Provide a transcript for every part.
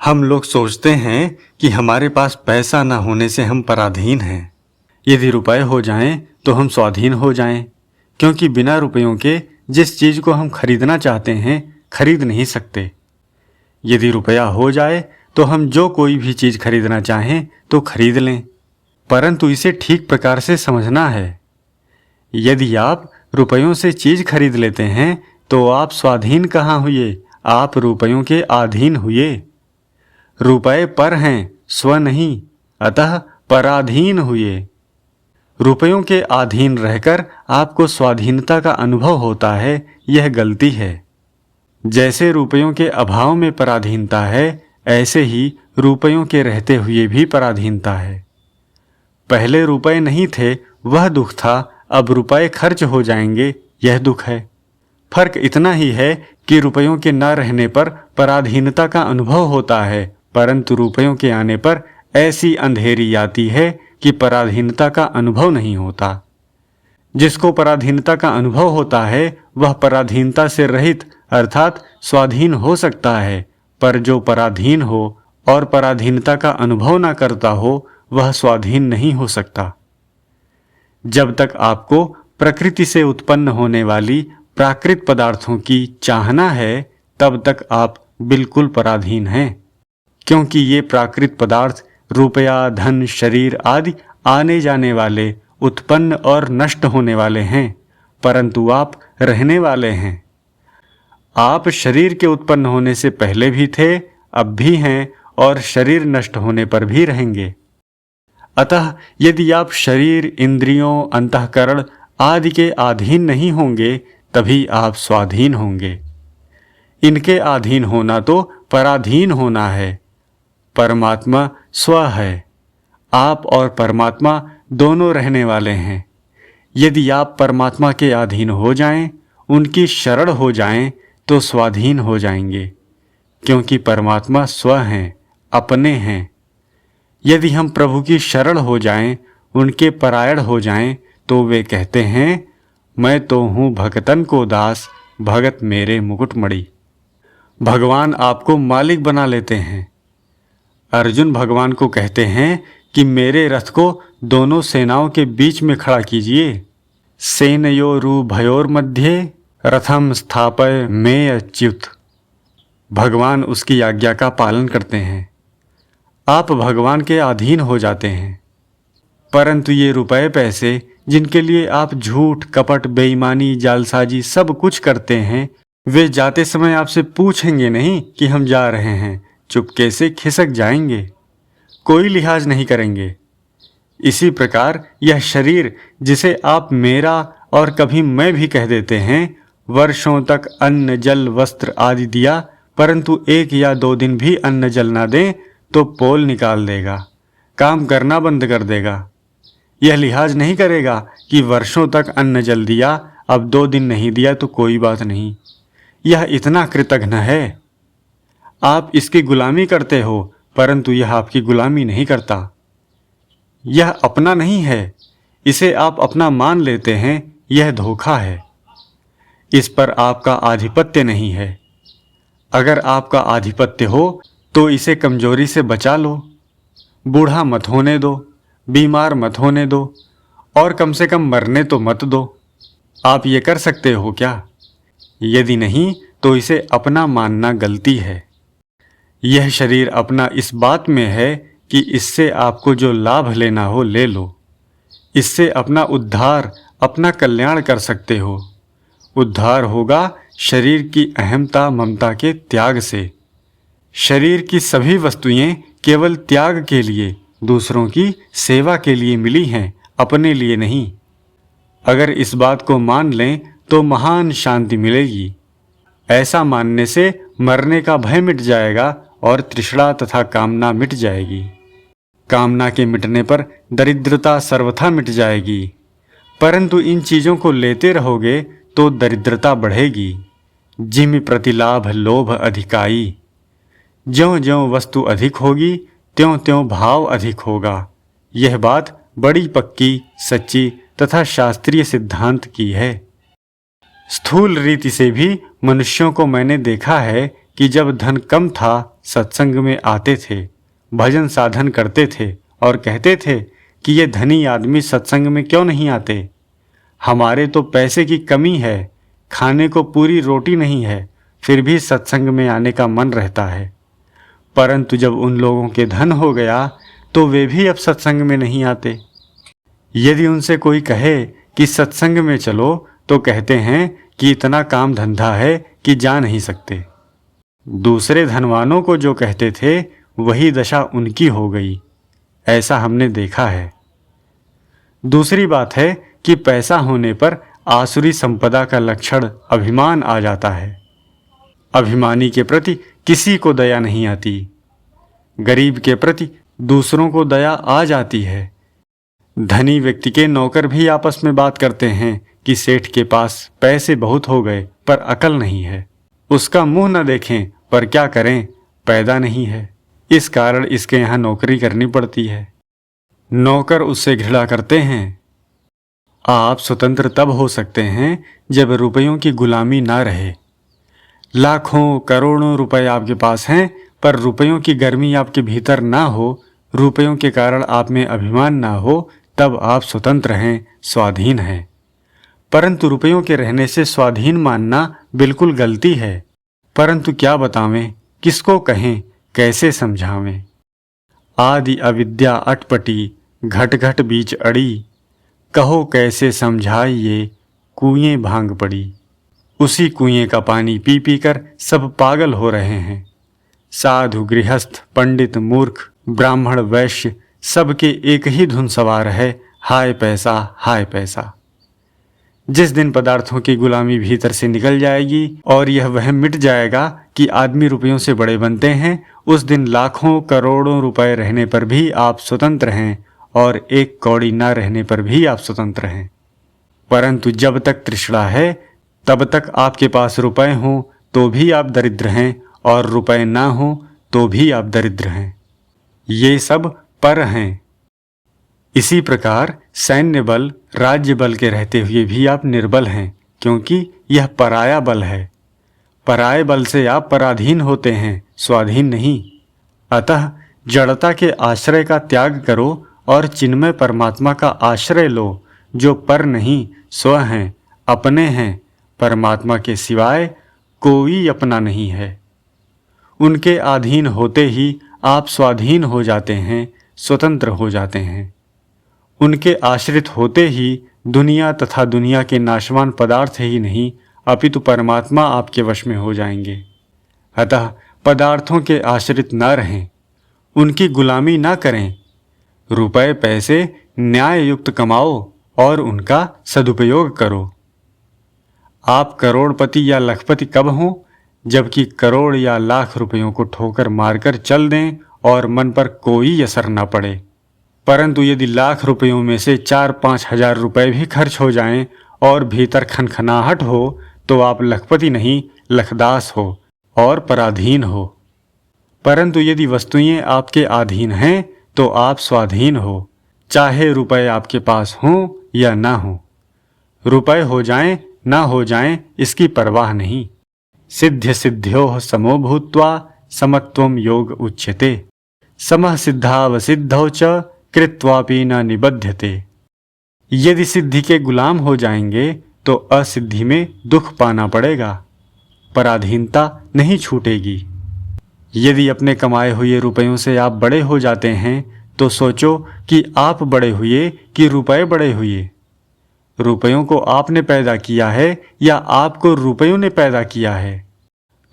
हम लोग सोचते हैं कि हमारे पास पैसा न होने से हम पराधीन हैं। यदि रुपए हो जाएं तो हम स्वाधीन हो जाएं, क्योंकि बिना रुपयों के जिस चीज़ को हम खरीदना चाहते हैं खरीद नहीं सकते। यदि रुपया हो जाए तो हम जो कोई भी चीज़ खरीदना चाहें तो खरीद लें, परंतु इसे ठीक प्रकार से समझना है। यदि आप रुपयों से चीज़ खरीद लेते हैं तो आप स्वाधीन कहाँ हुए, आप रुपयों के अधीन हुए। रुपए पर हैं, स्व नहीं, अतः पराधीन हुए। रुपयों के अधीन रहकर आपको स्वाधीनता का अनुभव होता है, यह गलती है। जैसे रुपयों के अभाव में पराधीनता है, ऐसे ही रुपयों के रहते हुए भी पराधीनता है। पहले रुपए नहीं थे, वह दुख था, अब रुपए खर्च हो जाएंगे, यह दुख है। फर्क इतना ही है कि रुपयों के न रहने पर पराधीनता का अनुभव होता है, परंतु रुपयों के आने पर ऐसी अंधेरी आती है कि पराधीनता का अनुभव नहीं होता। जिसको पराधीनता का अनुभव होता है वह पराधीनता से रहित अर्थात स्वाधीन हो सकता है, पर जो पराधीन हो और पराधीनता का अनुभव ना करता हो वह स्वाधीन नहीं हो सकता। जब तक आपको प्रकृति से उत्पन्न होने वाली प्राकृत पदार्थों की चाहना है, तब तक आप बिल्कुल पराधीन हैं, क्योंकि ये प्राकृत पदार्थ रुपया, धन, शरीर आदि आने जाने वाले, उत्पन्न और नष्ट होने वाले हैं, परंतु आप रहने वाले हैं। आप शरीर के उत्पन्न होने से पहले भी थे, अब भी हैं और शरीर नष्ट होने पर भी रहेंगे। अतः यदि आप शरीर, इंद्रियों, अंतःकरण आदि के अधीन नहीं होंगे तभी आप स्वाधीन होंगे। इनके अधीन होना तो पराधीन होना है। परमात्मा स्व है, आप और परमात्मा दोनों रहने वाले हैं। यदि आप परमात्मा के अधीन हो जाएं, उनकी शरण हो जाएं, तो स्वाधीन हो जाएंगे, क्योंकि परमात्मा स्व हैं, अपने हैं। यदि हम प्रभु की शरण हो जाएं, उनके परायण हो जाएं, तो वे कहते हैं, मैं तो हूँ भगतन को दास, भगत मेरे मुकुटमणि। भगवान आपको मालिक बना लेते हैं। अर्जुन भगवान को कहते हैं कि मेरे रथ को दोनों सेनाओं के बीच में खड़ा कीजिए। सेनयोरुभयोर मध्ये रथम स्थापय मे अच्युत। भगवान उसकी आज्ञा का पालन करते हैं। आप भगवान के अधीन हो जाते हैं। परंतु ये रुपए पैसे जिनके लिए आप झूठ, कपट, बेईमानी, जालसाजी सब कुछ करते हैं, वे जाते समय आपसे पूछेंगे नहीं कि हम जा रहे हैं, चुपके से खिसक जाएंगे, कोई लिहाज नहीं करेंगे। इसी प्रकार यह शरीर जिसे आप मेरा और कभी मैं भी कह देते हैं, वर्षों तक अन्न, जल, वस्त्र आदि दिया, परंतु 1 या 2 दिन भी अन्न जल ना दें तो पोल निकाल देगा, काम करना बंद कर देगा। यह लिहाज नहीं करेगा कि वर्षों तक अन्न जल दिया, अब 2 दिन नहीं दिया तो कोई बात नहीं। यह इतना कृतघ्न है। आप इसकी गुलामी करते हो, परंतु यह आपकी गुलामी नहीं करता। यह अपना नहीं है, इसे आप अपना मान लेते हैं, यह धोखा है। इस पर आपका आधिपत्य नहीं है। अगर आपका आधिपत्य हो तो इसे कमजोरी से बचा लो। बूढ़ा मत होने दो, बीमार मत होने दो, और कम से कम मरने तो मत दो। आप ये कर सकते हो क्या? यदि नहीं तो इसे अपना मानना गलती है। यह शरीर अपना इस बात में है कि इससे आपको जो लाभ लेना हो ले लो। इससे अपना उद्धार, अपना कल्याण कर सकते हो। उद्धार होगा शरीर की अहमता, ममता के त्याग से। शरीर की सभी वस्तुएं केवल त्याग के लिए, दूसरों की सेवा के लिए मिली हैं, अपने लिए नहीं। अगर इस बात को मान लें तो महान शांति मिलेगी। ऐसा मानने से मरने का भय मिट जाएगा और तृष्णा तथा कामना मिट जाएगी। कामना के मिटने पर दरिद्रता सर्वथा मिट जाएगी, परंतु इन चीज़ों को लेते रहोगे तो दरिद्रता बढ़ेगी। जिम प्रतिलाभ लोभ अधिकाई। ज्यों ज्यों वस्तु अधिक होगी त्यों त्यों भाव अधिक होगा। यह बात बड़ी पक्की, सच्ची तथा शास्त्रीय सिद्धांत की है। स्थूल रीति से भी मनुष्यों को मैंने देखा है कि जब धन कम था सत्संग में आते थे, भजन साधन करते थे और कहते थे कि ये धनी आदमी सत्संग में क्यों नहीं आते, हमारे तो पैसे की कमी है, खाने को पूरी रोटी नहीं है, फिर भी सत्संग में आने का मन रहता है। परंतु जब उन लोगों के धन हो गया तो वे भी अब सत्संग में नहीं आते। यदि उनसे कोई कहे कि सत्संग में चलो तो कहते हैं कि इतना काम धंधा है कि जा नहीं सकते। दूसरे धनवानों को जो कहते थे वही दशा उनकी हो गई, ऐसा हमने देखा है। दूसरी बात है कि पैसा होने पर आसुरी संपदा का लक्षण अभिमान आ जाता है। अभिमानी के प्रति किसी को दया नहीं आती, गरीब के प्रति दूसरों को दया आ जाती है। धनी व्यक्ति के नौकर भी आपस में बात करते हैं कि सेठ के पास पैसे बहुत हो गए पर अकल नहीं है, उसका मुंह न देखें पर क्या करें, पैदा नहीं है, इस कारण इसके यहाँ नौकरी करनी पड़ती है। नौकर उससे घृणा करते हैं। आप स्वतंत्र तब हो सकते हैं जब रुपयों की गुलामी ना रहे। लाखों करोड़ों रुपए आपके पास हैं पर रुपयों की गर्मी आपके भीतर ना हो, रुपयों के कारण आप में अभिमान ना हो, तब आप स्वतंत्र हैं, स्वाधीन हैं। परंतु रुपयों के रहने से स्वाधीन मानना बिल्कुल गलती है। परंतु क्या बतावें, किसको कहें, कैसे समझावें। आदि अविद्या अटपटी, घट घट बीच अड़ी, कहो कैसे समझाइए, कुएं भांग पड़ी। उसी कुएं का पानी पी पी कर सब पागल हो रहे हैं। साधु गृहस्थ पंडित मूर्ख ब्राह्मण वैश्य सबके एक ही धुन सवार है, हाय पैसा हाय पैसा। जिस दिन पदार्थों की गुलामी भीतर से निकल जाएगी और यह वहम मिट जाएगा कि आदमी रुपयों से बड़े बनते हैं, उस दिन लाखों करोड़ों रुपए रहने पर भी आप स्वतंत्र हैं और एक कौड़ी न रहने पर भी आप स्वतंत्र हैं। परंतु जब तक तृष्णा है तब तक आपके पास रुपए हों तो भी आप दरिद्र हैं और रुपए ना हों तो भी आप दरिद्र हैं। ये सब पर हैं। इसी प्रकार सैन्य बल राज्य बल के रहते हुए भी आप निर्बल हैं, क्योंकि यह पराया बल है। पराये बल से आप पराधीन होते हैं, स्वाधीन नहीं। अतः जड़ता के आश्रय का त्याग करो और चिन्मय परमात्मा का आश्रय लो, जो पर नहीं स्व हैं, अपने हैं। परमात्मा के सिवाय कोई अपना नहीं है। उनके अधीन होते ही आप स्वाधीन हो जाते हैं, स्वतंत्र हो जाते हैं। उनके आश्रित होते ही दुनिया तथा दुनिया के नाशवान पदार्थ ही नहीं अपितु परमात्मा आपके वश में हो जाएंगे। अतः पदार्थों के आश्रित न रहें, उनकी गुलामी न करें। रुपए पैसे न्याय युक्त कमाओ और उनका सदुपयोग करो। आप करोड़पति या लखपति कब हों, जबकि करोड़ या लाख रुपयों को ठोकर मारकर चल दें और मन पर कोई असर न पड़े। परंतु यदि लाख रुपयों में से 4-5 हजार रुपए भी खर्च हो जाएं और भीतर खनखनाहट हो तो आप लखपति नहीं लखदास हो और पराधीन हो। परंतु यदि वस्तुएं आपके अधीन हैं तो आप स्वाधीन हो, चाहे रुपए आपके पास हों या ना हो। रुपए हो जाएं ना हो जाएं इसकी परवाह नहीं। सिद्ध्य सिद्ध्योः समो भूत्वा समत्वं योग उच्यते, समः सिद्धावसिद्धौ च कृत्वापि न निबध्यते। यदि सिद्धि के गुलाम हो जाएंगे तो असिद्धि में दुख पाना पड़ेगा, पराधीनता नहीं छूटेगी। यदि अपने कमाए हुए रुपयों से आप बड़े हो जाते हैं तो सोचो कि आप बड़े हुए कि रुपए बड़े हुए। रुपयों को आपने पैदा किया है या आपको रुपयों ने पैदा किया है।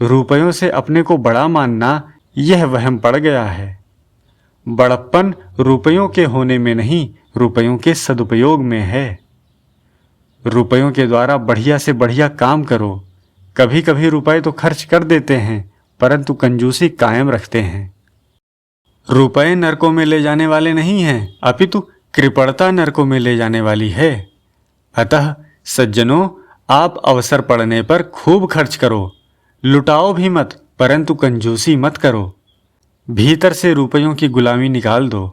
रुपयों से अपने को बड़ा मानना यह वहम पड़ गया है। बड़प्पन रुपयों के होने में नहीं, रुपयों के सदुपयोग में है। रुपयों के द्वारा बढ़िया से बढ़िया काम करो। कभी कभी रुपए तो खर्च कर देते हैं परंतु कंजूसी कायम रखते हैं। रुपए नरकों में ले जाने वाले नहीं हैं, अपितु कृपणता नरकों में ले जाने वाली है। अतः सज्जनों, आप अवसर पड़ने पर खूब खर्च करो, लुटाओ भी मत परंतु कंजूसी मत करो। भीतर से रुपयों की गुलामी निकाल दो।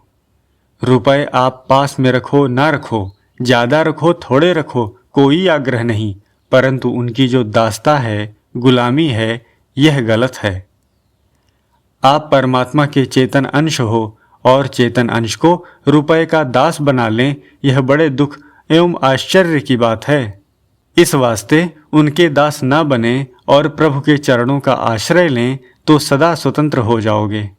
रुपए आप पास में रखो ना रखो, ज़्यादा रखो थोड़े रखो, कोई आग्रह नहीं, परंतु उनकी जो दास्ता है, गुलामी है, यह गलत है। आप परमात्मा के चेतन अंश हो और चेतन अंश को रुपए का दास बना लें, यह बड़े दुख एवं आश्चर्य की बात है। इस वास्ते उनके दास न बने और प्रभु के चरणों का आश्रय लें तो सदा स्वतंत्र हो जाओगे।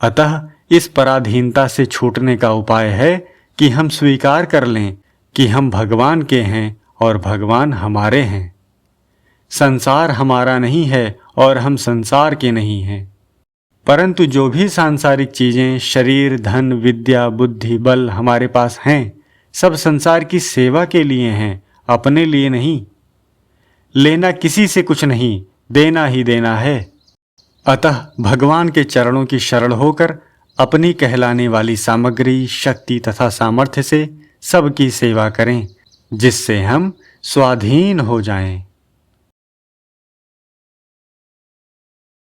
अतः इस पराधीनता से छूटने का उपाय है कि हम स्वीकार कर लें कि हम भगवान के हैं और भगवान हमारे हैं। संसार हमारा नहीं है और हम संसार के नहीं हैं। परंतु जो भी सांसारिक चीजें, शरीर, धन, विद्या, बुद्धि, बल हमारे पास हैं, सब संसार की सेवा के लिए हैं, अपने लिए नहीं। लेना किसी से कुछ नहीं, देना ही देना है। अतः भगवान के चरणों की शरण होकर अपनी कहलाने वाली सामग्री, शक्ति तथा सामर्थ्य से सबकी सेवा करें, जिससे हम स्वाधीन हो जाएं।